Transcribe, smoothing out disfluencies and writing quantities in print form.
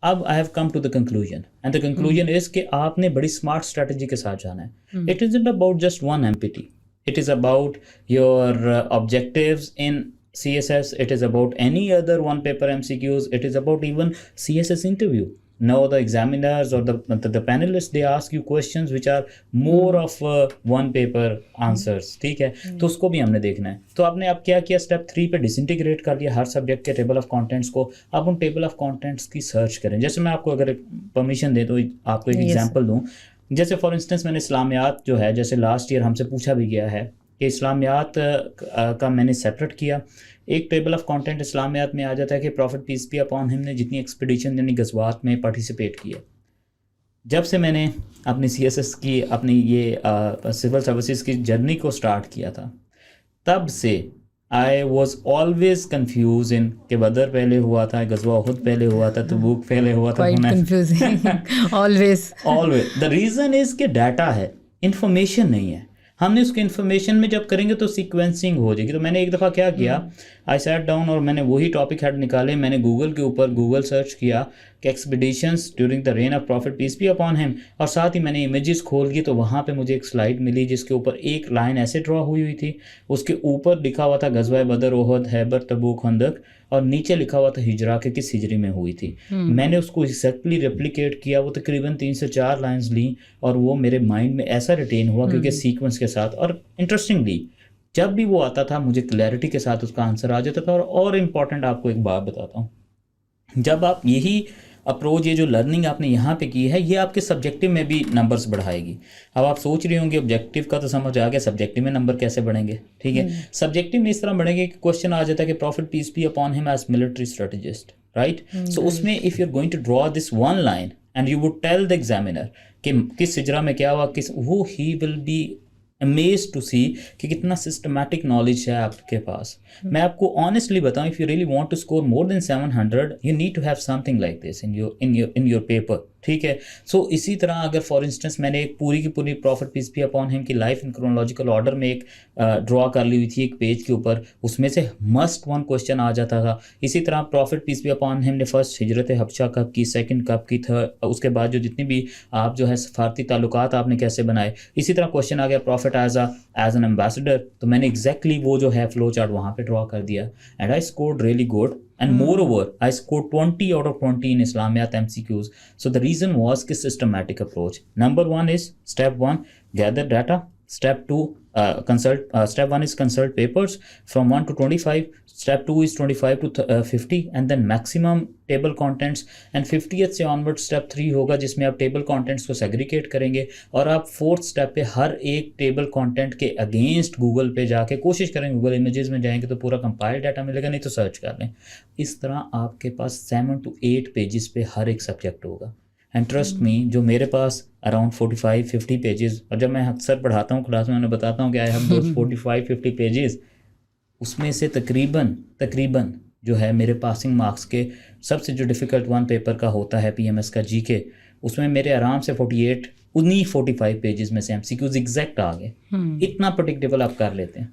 اب I have come to the conclusion and the conclusion is کہ آپ نے بڑی اسمارٹ اسٹریٹجی کے ساتھ جانا ہے. It is not about just one MPT, it is about your objectives in CSS, it is about any other one paper MCQs, it is about even CSS interview. Now the examiners or the panelists, they ask you questions which are more of one paper answers, ٹھیک ہے, تو اس کو بھی ہم نے دیکھنا ہے. تو آپ نے اب کیا کیا, اسٹیپ 3 پہ ڈس انٹیگریٹ کر لیا ہر سبجیکٹ کے ٹیبل آف کانٹینٹس کو. آپ ان ٹیبل آف کانٹینٹس کی سرچ کریں. جیسے میں آپ کو اگر پرمیشن دے تو آپ کو ایک ایگزامپل دوں. جیسے فار انسٹنس میں نے اسلامیات جو ہے, جیسے لاسٹ ایئر ہم سے پوچھا بھی گیا ہے کہ اسلامیات کا میں نے سیپریٹ کیا. ایک ٹیبل آف کانٹینٹ اسلامیات میں آ جاتا ہے کہ پروفٹ پیس بی اپون ہم نے جتنی ایکسپیڈیشن یعنی غزوات میں پارٹیسپیٹ کیا. جب سے میں نے اپنی CSS کی اپنی یہ سول سروسز کی جرنی کو سٹارٹ کیا تھا, تب سے I was always confused in کہ بدر پہلے ہوا تھا, غزوہ احد پہلے ہوا تھا, تبوک پہلے ہوا تھا. Quite confusing. Always. The reason is کہ ڈیٹا ہے, انفارمیشن نہیں ہے. ہم نے اس کے انفارمیشن میں جب کریں گے تو سیکوینسنگ ہو جائے گی. تو میں نے ایک دفعہ کیا کیا, آئی سیٹ ڈاؤن اور میں نے وہی ٹاپک ہیڈ نکالے. میں نے گوگل کے اوپر گوگل سرچ کیا کہ expeditions during the reign of prophet peace be upon him, اور ساتھ ہی میں نے امیجز کھول کی. تو وہاں پہ مجھے ایک سلائڈ ملی جس کے اوپر ایک لائن ایسے ڈرا ہوئی تھی, اس کے اوپر لکھا ہوا تھا غزوہ بدر, احد, خیبر, تبوک, خندق, اور نیچے لکھا ہوا تھا ہجرا کہ کس ہجری میں ہوئی تھی. میں نے اس کو ایگزیکٹلی ریپلیکیٹ کیا. وہ تقریباً 3 سے 4 لائنز لیں اور وہ میرے مائنڈ میں ایسا ریٹین ہوا کیونکہ سیکوینس کے ساتھ. اور انٹرسٹنگلی جب بھی وہ آتا تھا مجھے کلیئرٹی کے ساتھ اس کا آنسر آ جاتا تھا. اور امپورٹنٹ آپ کو ایک بات بتاتا ہوں, جب آپ یہی اپروچ, یہ جو لرننگ آپ نے یہاں پہ کی ہے, یہ آپ کے سبجیکٹو میں بھی نمبرز بڑھائے گی. اب آپ سوچ رہے ہوں گے آبجیکٹو کا تو سمجھ آ گیا, سبجیکٹو میں نمبر کیسے بڑھیں گے, ٹھیک ہے. سبجیکٹو میں اس طرح بڑھیں گے کہ کوشچن آ جاتا ہے کہ prophet peace be upon him as military strategist, right. So اس میں if you are going to draw this one line and you would tell the examiner کہ کس ہجرا میں کیا ہوا, وہ he will be amazed to see کہ کتنا سسٹمیٹک نالج ہے آپ کے پاس. میں آپ کو آنیسٹلی بتاؤں, if you really want to score more than 700 you need to have something like this in your paper, ٹھیک ہے. سو اسی طرح اگر فار انسٹنس میں نے ایک پوری کی پوری پروفٹ پیس بی اپون ہم کی لائف ان کرونالوجیکل آرڈر میں ایک ڈرا کر لی ہوئی تھی ایک پیج کے اوپر, اس میں سے مسٹ ون کوشچن آ جاتا تھا. اسی طرح پروفٹ پیس بی اپون ہم نے فرسٹ ہجرت حبشہ کب کی, سیکنڈ کب کی, تھرڈ, اس کے بعد جو جتنی بھی آپ جو ہے سفارتی تعلقات آپ نے کیسے بنائے. اسی طرح کوشچن آ گیا پروفٹ ایز این ایمبیسڈر, تو میں نے ایگزیکٹلی وہ جو ہے فلو چارٹ وہاں پہ ڈرا کر دیا. And I scored really good. And moreover, I scored 20 out of 20 in Islamiyat MCQs. So the reason was a systematic approach. Number one is step 1, gather data. Step 2, step 1 is consult papers from 1 to 25. Step 2 is 25 to 50 and then maximum table contents. And 50th سے onward step 3 ہوگا جس میں آپ table contents کو segregate کریں گے, اور آپ 4th step پہ ہر ایک table content کے against گوگل پہ جا کے کوشش کریں گے, گوگل امیجز میں جائیں گے تو پورا compiled ڈیٹا ملے گا, نہیں تو سرچ کر لیں. اس طرح آپ کے پاس 7 to 8 پیجز پہ ہر ایک سبجیکٹ ہوگا. اینڈ ٹرسٹ می, جو میرے پاس اراؤنڈ 45-50 پیجز, اور جب میں اکثر پڑھاتا ہوں کلاس میں انہیں بتاتا ہوں کہ آئی ہیو دوز 45-50 پیجز, اس میں سے تقریباً جو ہے میرے پاسنگ مارکس کے سب سے جو ڈیفیکلٹ ون پیپر کا ہوتا ہے PMS کا GK, اس میں میرے آرام سے 45 پیجز میں سے MCQs ایگزیکٹ آ گئے. اتنا پرڈکٹیبل آپ کر لیتے ہیں.